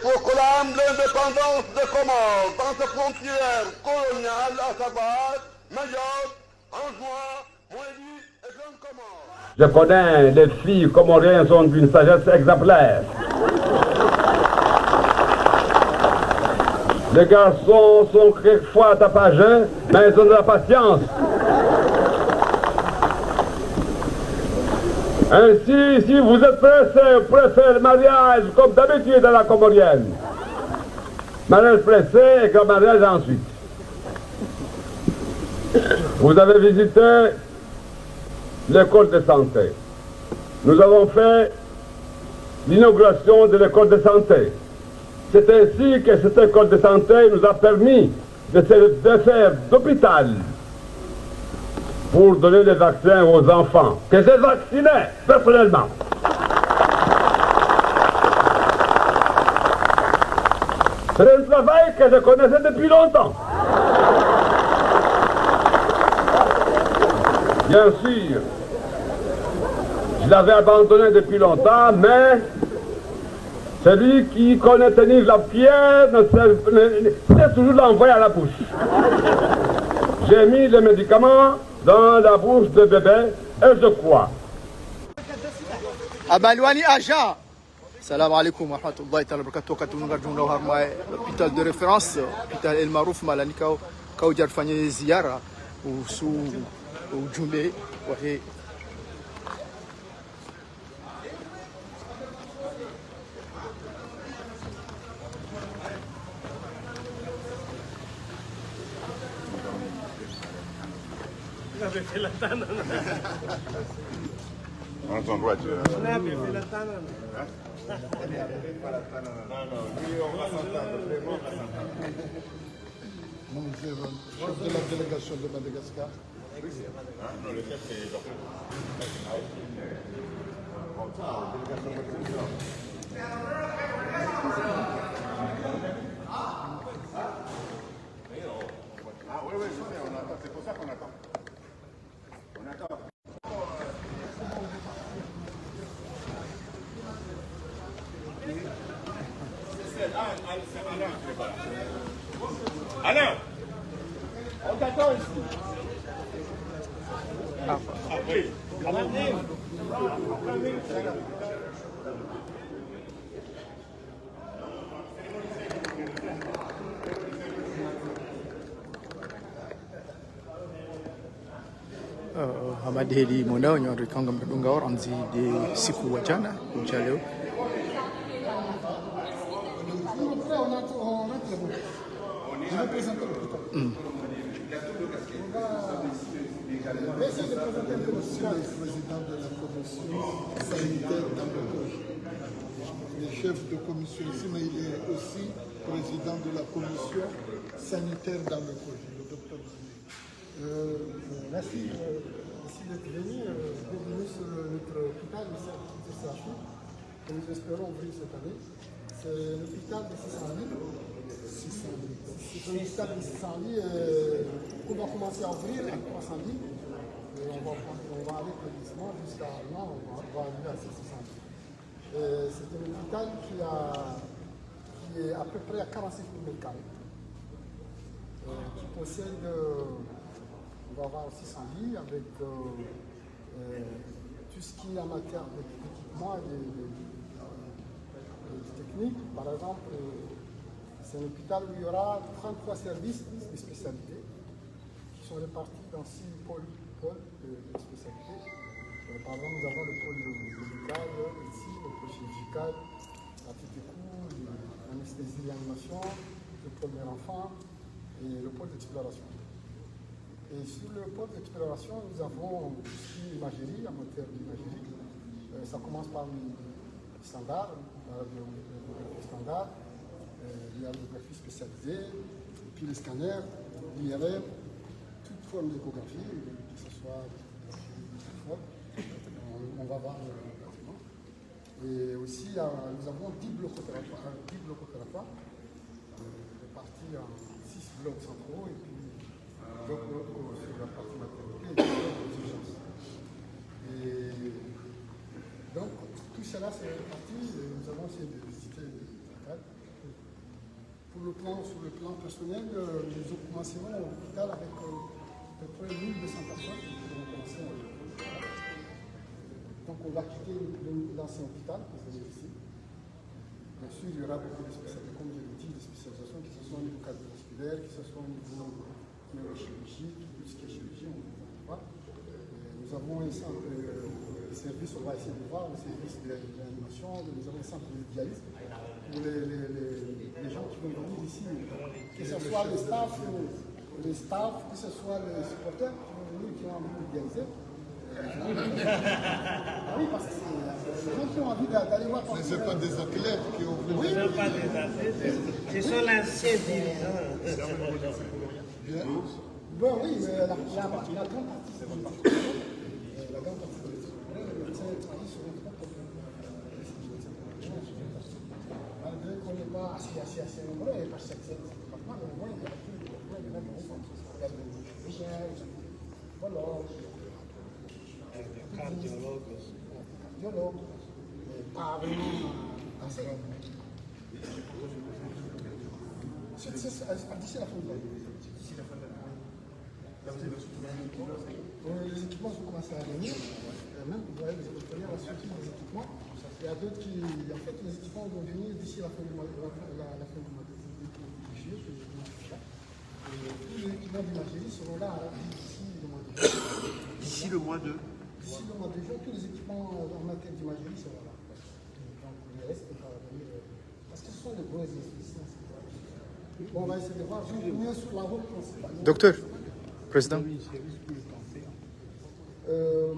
proclame l'indépendance des Comores dans ses frontières coloniales, à savoir Mayotte, Anjouan, Moélie et Grande Comore. Je connais les filles comoriennes sont d'une sagesse exemplaire. Les garçons sont quelquefois tapageux, mais ils ont de la patience. Ainsi, si vous êtes pressé, vous préférez le mariage comme d'habitude à la comorienne. Mariage pressé et grand mariage ensuite. Vous avez visité l'école de santé. Nous avons fait l'inauguration de l'école de santé. C'est ainsi que cette école de santé nous a permis de faire d'hôpital pour donner des vaccins aux enfants, que j'ai vaccinés personnellement. C'est un travail que je connaissais depuis longtemps. Bien sûr, je l'avais abandonné depuis longtemps, mais celui qui connaît tenir la pierre sait toujours l'envoyer à la bouche. J'ai mis les médicaments dans la bouche de bébé et je crois. Abalwani Aja. Salam alaikum wa rahmatullahi wa barakatuh. L'hôpital de référence, l'hôpital El Marouf Malani Kaujar Fanye Ziara ou sous Djumbe. On avait fait la tane. On a ton droit, tu vois. On avait fait la tane. Non, non, lui, on va s'entendre. Vraiment, on va s'entendre. Mon chef de la délégation de Madagascar. Non, le chef, c'est le Ah oui, oui, je sais, on attend. C'est pour ça qu'on attend. On attend. Alain, on t'attend ici. Ah oui. Hamad Heli Mona nyondo kanga mdunga oranzi de siku wa jana kuja leo. Président de la commission sanitaire dans le projet. Il est chef de commission ici, mais il est aussi président de la commission sanitaire dans le projet, le docteur Merci d'être venu. Bienvenue sur notre hôpital de CHU que nous espérons ouvrir cette année. C'est l'hôpital de 600 lits. C'est un hôpital de 600 lits qu'on va commencer à ouvrir à 300 lits. Et on va aller progressivement jusqu'à là, on va arriver à 600 lits. C'est un hôpital qui est à peu près à 46 000 m². Qui possède, on va avoir 600 lits avec tout ce qui est en matière d'équipement et de technique. Par exemple, c'est un hôpital où il y aura 33 services de spécialité qui sont répartis dans 6 pôles de spécialité. Par exemple, nous avons le pôle médical ici, le pôle chirurgical, la petite écoute, l'anesthésie réanimation, le pôle de l'enfant et le pôle d'exploration. Et sur le pôle d'exploration, nous avons tout ce qui est imagerie, en matière d'imagerie. Ça commence par le standard, la radiographie standard, la radiographie spécialisée, puis les scanners, l'IRM, toute forme d'échographie, que ce soit on va voir le bâtiment. Et aussi, nous avons 10 blocs opératoires répartis en 6 blocs centraux et puis blocs sur la partie maternité et puis blocs aux urgences. Et donc, tout cela, c'est réparti. Nous avons essayé de visiter l'hôpital. sur le plan personnel, nous commencerons à l'hôpital avec à peu près 1200 personnes qui vont commencer à l'hôpital. Donc on va quitter l'ancien hôpital pour venir ici. Bien sûr, il y aura beaucoup de spécialités, comme je l'ai dit, des spécialisations, que ce soit au niveau cardiovasculaire, que ce soit au niveau neurochirurgie, tout ce qui est chirurgie, on va voir. Nous avons un centre de service, on va essayer de voir, le service de réanimation, nous avons un centre de dialyse pour les gens qui vont venir ici, que ce soit les staff, que ce soit les supporters qui vont venir, qui ont envie de dialyser. Ah oui, parce que c'est les gens qui ont envie d'aller voir. Mais ce n'est pas des athlètes qui ont voulu. Oui, Ce ne sont pas des athlètes, ce sont l'ancien dirigeant. Bon, oui, mais la grande partie, c'est une partie. La grande partie, les médecins travaillent sur les propres. Malgré qu'on n'est pas assez nombreux, et parce que c'est département, mais au moins, il y a plus de gens qui vont faire des chirurgiens, voilà. Cardiologue. Mais pas vraiment assez. D'ici la fin de l'année. Les équipements vont commencer à venir. Même, vous voyez, les équipements, la suite des équipements. Il y a d'autres qui. En fait, les équipements vont venir d'ici la fin du mois de juillet. Tous les équipements d'imagerie seront là d'ici le mois de juillet. D'ici le mois de... D'ici le mois de juin, tous les équipements en matière d'imagerie seront là. Donc le reste va venir. Parce que ce sont des gros investissements. Bon, on va essayer de voir mieux sur la route principale. Docteur, président.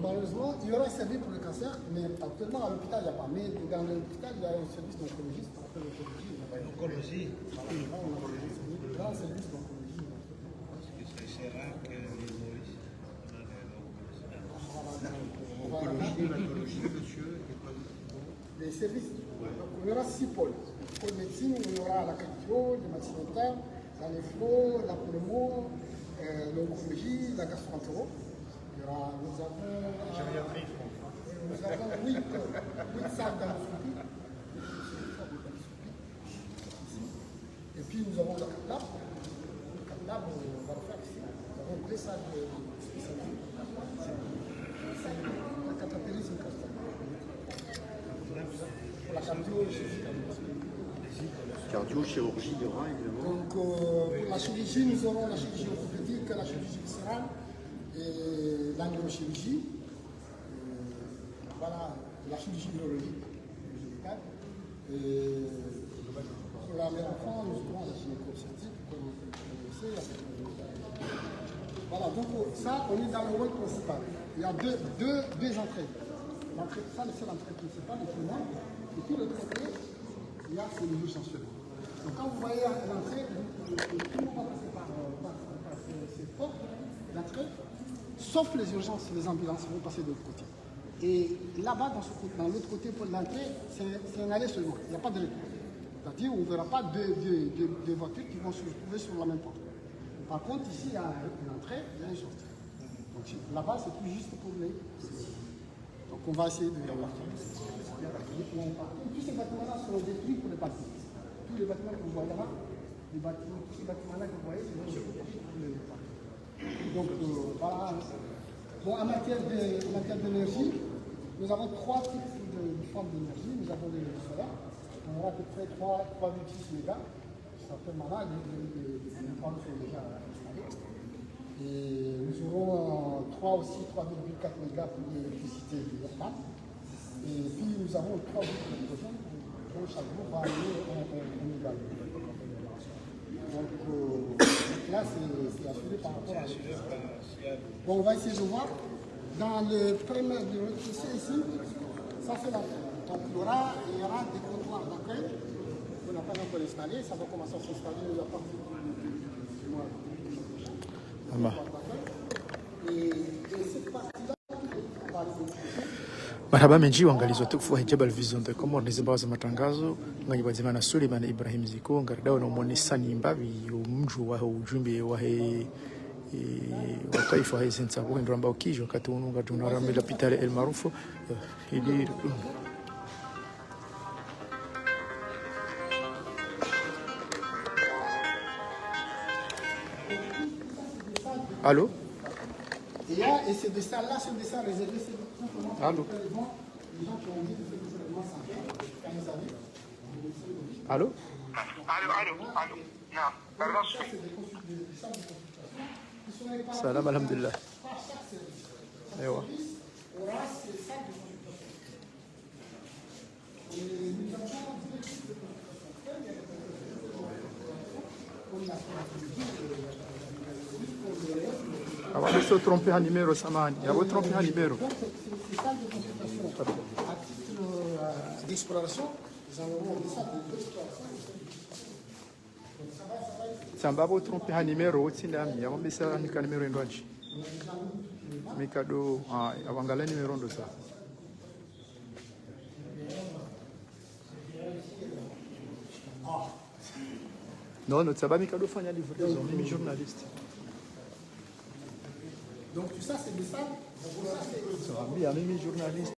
Malheureusement, il y aura un service pour le cancer, mais actuellement à l'hôpital, il n'y a pas. Mais dans l'hôpital, il y a un service d'oncologie. Oncologie. Il y a un service d'oncologie. C'est rare que les Maurice. Oncologie, l'oncologie, monsieur. Les services. Donc, il y aura 6 pôles. Le pôle médecine, il y aura la cardio, la médecine interne, la néphro, la pneumo, l'oncologie, la gastro-entérologie. Nous avons 8 salles d'endoscopie. Et puis nous avons le CatLab. Le CatLab, on va le faire ici. Nous avons 2 salles de spécialité. La catapélie, c'est une castor. Pour la cardio-chirurgie. Cardio-chirurgie, il y aura évidemment. Donc pour la chirurgie, nous aurons la chirurgie orthopédique, la chirurgie viscérale et la neurochirurgie. Voilà, la chirurgie neurologique. Et pour la mère enfant, nous aurons la gynéco-obstétrique, comme vous le connaissez. Voilà, donc ça, on est dans le rôle principal. Il y a deux entrées. Ça, c'est l'entrée principale, le plus loin. Et puis l'autre côté, il y a ces niveaux sensuels. Donc quand vous voyez l'entrée, tout le monde va passer par ces portes d'entrée, sauf les urgences, les ambulances vont passer de l'autre côté. Et là-bas, dans l'autre côté pour l'entrée, c'est un aller seulement. Il n'y a pas de retour. C'est-à-dire on ne verra pas deux voitures qui vont se retrouver sur la même porte. Par contre, ici, il y a une entrée, il y a une sortie. Donc là-bas, c'est tout juste pour les... Donc on va essayer de... Tous ces bâtiments-là seront détruits pour les bâtiments. Tous les bâtiments que vous voyez là, tous ces bâtiments-là que vous voyez, c'est détruits pour les bâtiments. Donc voilà. Bon, en matière d'énergie, nous avons 3 types de formes d'énergie. Nous avons l'énergie solaire. On aura à peu près 3,6 mégas. Certainement là, les formes sont déjà installées. Et nous aurons 3,4 mégas pour l'électricité locale. Et puis nous avons 3 autres hydrogènes dont chaque jour va aller au méga. Donc là, c'est assuré par rapport à bon, on va essayer de voir. Dans le premier de l'autre ici, ça c'est l'entrée. Donc il y aura des comptoirs d'accueil qu'on n'a pas encore installés. Ça va commencer à s'installer à partir du mois de et cette partie-là, on va aller. Marhaba menji waangalizi watukufu wa Jabal Vision the Comor nizimbawa za matangazo nganyi wazimana Suleiman Ibrahim Ziko ngaridao na umwonesani mbavi umju wa ujumbe wa taifa wa sensa kuhendwa ambao kijo wakati ununga tunaramela Pitale El Marufu ili Allô? Et ces des salles-là sont des salles réservées, c'est simplement Allô? les gens qui ont envie de faire des événements sanitaires, quand ils arrivent. Allô? Salam alhamdulillah. Ewa. Avant de se tromper en numéro, Samani. Il y a vous tromper en numéro. Ces salles de consultation, à titre d'exploration, nous avons des salles d'exploration. Samba vous tromper en numéro, Tindami. Il y a un message en numéro indouachi. Mikado, avangala numéro de ça. Non, notre sabbat Mikado fanya livraison, même journaliste. Donc tout ça, c'est des salles. Ça va bien, même journaliste.